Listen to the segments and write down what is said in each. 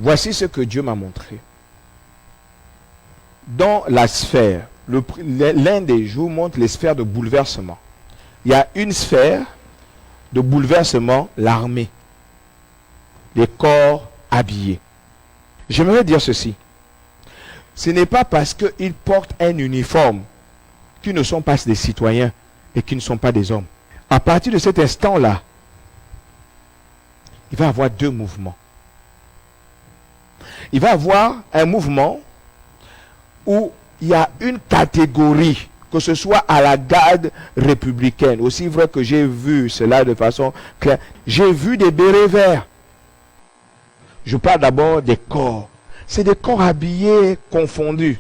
Voici ce que Dieu m'a montré. Dans la sphère, l'un des jours montre les sphères de bouleversement. Il y a une sphère de bouleversement, l'armée, les corps habillés. J'aimerais dire ceci. Ce n'est pas parce qu'ils portent un uniforme qu'ils ne sont pas des citoyens et qu'ils ne sont pas des hommes. À partir de cet instant-là, il va y avoir deux mouvements. Il va y avoir un mouvement où il y a une catégorie, que ce soit à la garde républicaine, aussi vrai que j'ai vu cela de façon claire, j'ai vu des bérets verts. Je parle d'abord des corps. C'est des corps habillés confondus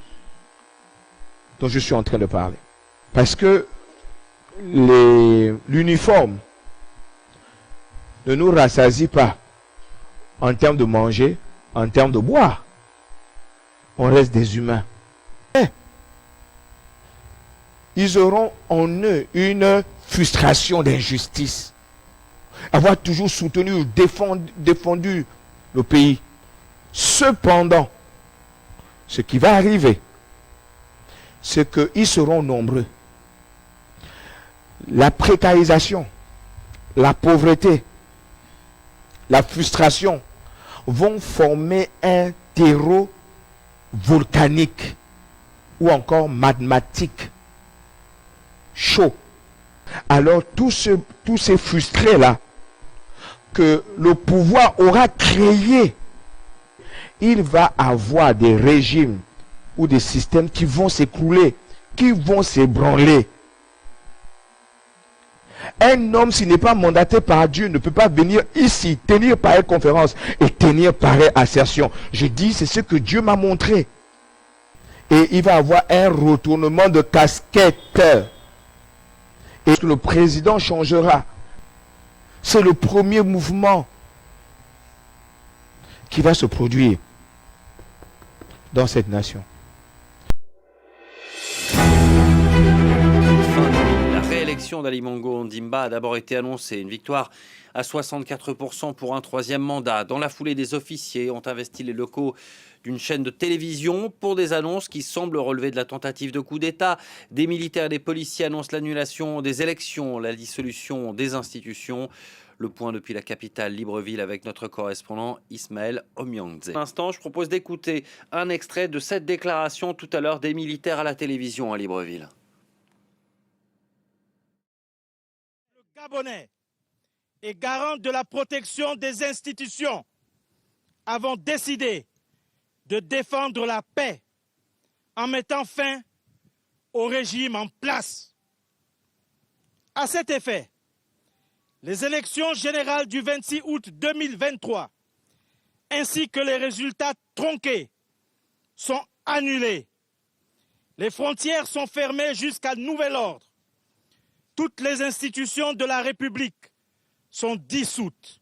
dont je suis en train de parler. Parce que l'uniforme ne nous rassasie pas en termes de manger, en termes de boire. On reste des humains. Ils auront en eux une frustration d'injustice. Avoir toujours soutenu ou défendu le pays. Cependant, ce qui va arriver, c'est qu'ils seront nombreux. La précarisation, la pauvreté, la frustration vont former un terreau volcanique ou encore magmatique chaud. Alors tous ces frustrés-là que le pouvoir aura créé, il va avoir des régimes ou des systèmes qui vont s'écrouler, qui vont s'ébranler. Un homme, s'il n'est pas mandaté par Dieu, ne peut pas venir ici, tenir pareille conférence et tenir pareille assertion. Je dis, c'est ce que Dieu m'a montré. Et il va avoir un retournement de casquette. Et le président changera. C'est le premier mouvement qui va se produire dans cette nation. La réélection d'Ali Bongo Ondimba a d'abord été annoncée. Une victoire à 64% pour un troisième mandat. Dans la foulée, des officiers ont investi les locaux d'une chaîne de télévision pour des annonces qui semblent relever de la tentative de coup d'État. Des militaires et des policiers annoncent l'annulation des élections, la dissolution des institutions. Le point depuis la capitale Libreville avec notre correspondant Ismaël Omiangze. Pour l'instant, je propose d'écouter un extrait de cette déclaration tout à l'heure des militaires à la télévision à Libreville. Le Gabonais est garant de la protection des institutions. Avons décidé de défendre la paix en mettant fin au régime en place. À cet effet, les élections générales du 26 août 2023 ainsi que les résultats tronqués sont annulés. Les frontières sont fermées jusqu'à nouvel ordre. Toutes les institutions de la République sont dissoutes.